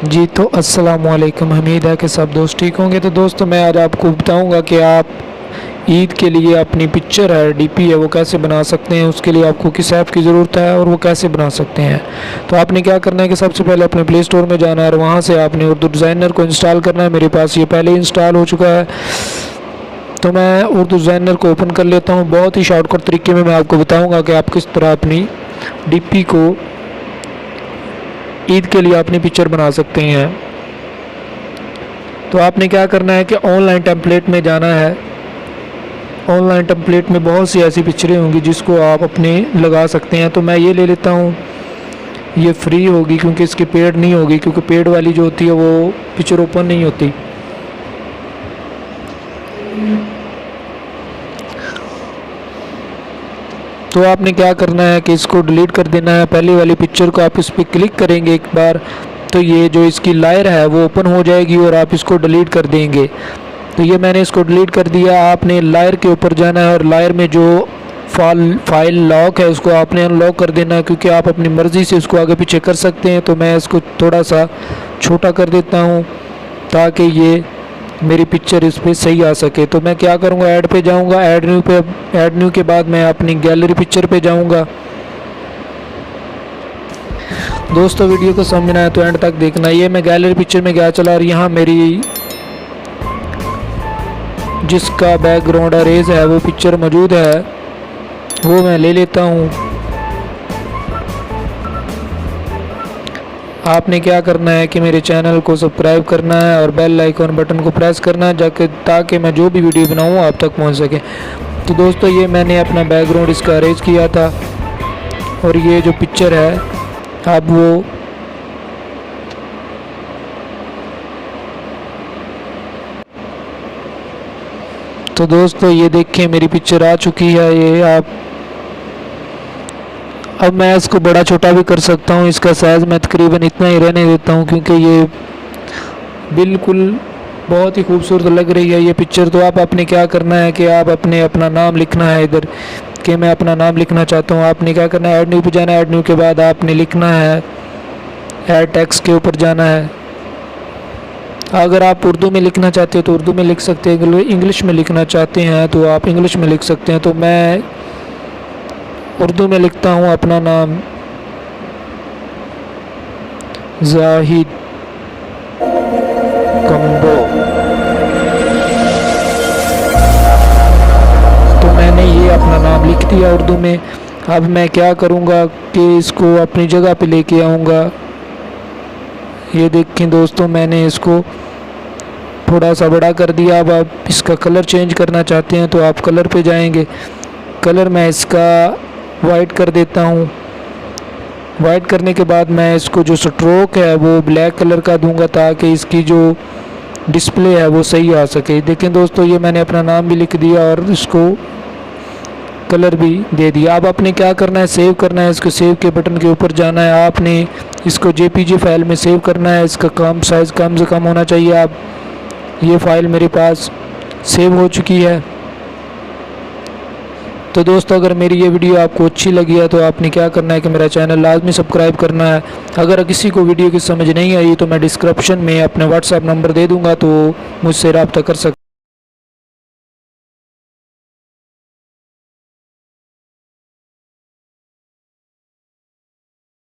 जी तो अस्सलामुअलैकुम। उम्मीद है कि सब दोस्त ठीक होंगे। तो दोस्तों मैं आज आपको बताऊंगा कि आप ईद के लिए अपनी पिक्चर है, डीपी है, वो कैसे बना सकते हैं। उसके लिए आपको किस ऐप की ज़रूरत है और वो कैसे बना सकते हैं। तो आपने क्या करना है कि सबसे पहले अपने प्ले स्टोर में जाना है और वहाँ से आपने उर्दू डिज़ाइनर को इंस्टॉल करना है। मेरे पास ये पहले ही इंस्टॉल हो चुका है, तो मैं उर्दू डिज़ाइनर को ओपन कर लेता हूँ। बहुत ही शॉर्टकट तरीके में मैं आपको बताऊँगा कि आप किस तरह अपनी डीपी को ईद के लिए अपनी पिक्चर बना सकते हैं। तो आपने क्या करना है कि ऑनलाइन टेम्पलेट में जाना है। ऑनलाइन टेम्पलेट में बहुत सी ऐसी पिक्चरें होंगी जिसको आप अपने लगा सकते हैं। तो मैं ये ले लेता हूँ, ये फ्री होगी क्योंकि इसकी पेड नहीं होगी, क्योंकि पेड वाली जो होती है वो पिक्चर ओपन नहीं होती। तो आपने क्या करना है कि इसको डिलीट कर देना है। पहली वाली पिक्चर को आप इस पर क्लिक करेंगे एक बार, तो ये जो इसकी लायर है वो ओपन हो जाएगी और आप इसको डिलीट कर देंगे। तो ये मैंने इसको डिलीट कर दिया। आपने लायर के ऊपर जाना है और लायर में जो फाइल लॉक है उसको आपने अनलॉक कर देना है, क्योंकि आप अपनी मर्ज़ी से उसको आगे पीछे कर सकते हैं। तो मैं इसको थोड़ा सा छोटा कर देता हूँ ताकि ये मेरी पिक्चर इस पर सही आ सके। तो मैं क्या करूँगा, ऐड पे जाऊँगा, ऐड न्यू के बाद मैं अपनी गैलरी पिक्चर पे जाऊँगा। दोस्तों वीडियो को समझना है तो एंड तक देखना। ये मैं गैलरी पिक्चर में गया चला और यहाँ मेरी जिसका बैकग्राउंड अरेज है वो पिक्चर मौजूद है, वो मैं ले लेता हूँ। आपने क्या करना है कि मेरे चैनल को सब्सक्राइब करना है और बेल आइकन बटन को प्रेस करना है जाके ताकि मैं जो भी वीडियो बनाऊँ आप तक पहुँच सके। तो दोस्तों ये मैंने अपना बैकग्राउंड इसका अरेंज किया था और ये जो पिक्चर है अब वो तो दोस्तों ये देखिए मेरी पिक्चर आ चुकी है। ये आप अब मैं इसको बड़ा छोटा भी कर सकता हूँ। इसका साइज़ मैं तकरीबन इतना ही रहने देता हूँ क्योंकि ये बिल्कुल बहुत ही खूबसूरत लग रही है ये पिक्चर। तो आप आपने क्या करना है कि आप अपना नाम लिखना है इधर कि मैं अपना नाम लिखना चाहता हूँ। आपने क्या करना है, ऐड न्यू पे जाना है। ऐड न्यू के बाद आपने लिखना है, ऐड टेक्स्ट के ऊपर जाना है। अगर आप उर्दू में लिखना चाहते हो तो उर्दू में लिख सकते हैं, इंग्लिश में लिखना चाहते हैं तो आप इंग्लिश में लिख सकते हैं। तो मैं उर्दू में लिखता हूँ अपना नाम जाहिद कम्बो। तो मैंने ये अपना नाम लिख दिया उर्दू में। अब मैं क्या करूँगा कि इसको अपनी जगह पे लेके आऊँगा। ये देखें दोस्तों मैंने इसको थोड़ा सा बड़ा कर दिया। अब आप इसका कलर चेंज करना चाहते हैं तो आप कलर पे जाएंगे। कलर मैं इसका वाइट कर देता हूँ। वाइट करने के बाद मैं इसको जो स्ट्रोक है वो ब्लैक कलर का दूंगा ताकि इसकी जो डिस्प्ले है वो सही आ सके। देखें दोस्तों ये मैंने अपना नाम भी लिख दिया और इसको कलर भी दे दिया। अब आपने क्या करना है, सेव करना है। इसको सेव के बटन के ऊपर जाना है। आपने इसको जेपीजी फाइल में सेव करना है। इसका साइज़ कम से कम होना चाहिए। आप ये फ़ाइल मेरे पास सेव हो चुकी है। तो दोस्तों अगर मेरी ये वीडियो आपको अच्छी लगी है तो आपने क्या करना है कि मेरा चैनल लाजमी सब्सक्राइब करना है। अगर किसी को वीडियो की समझ नहीं आई तो मैं डिस्क्रिप्शन में अपने व्हाट्सएप नंबर दे दूँगा, तो मुझसे रब्ता कर सकते।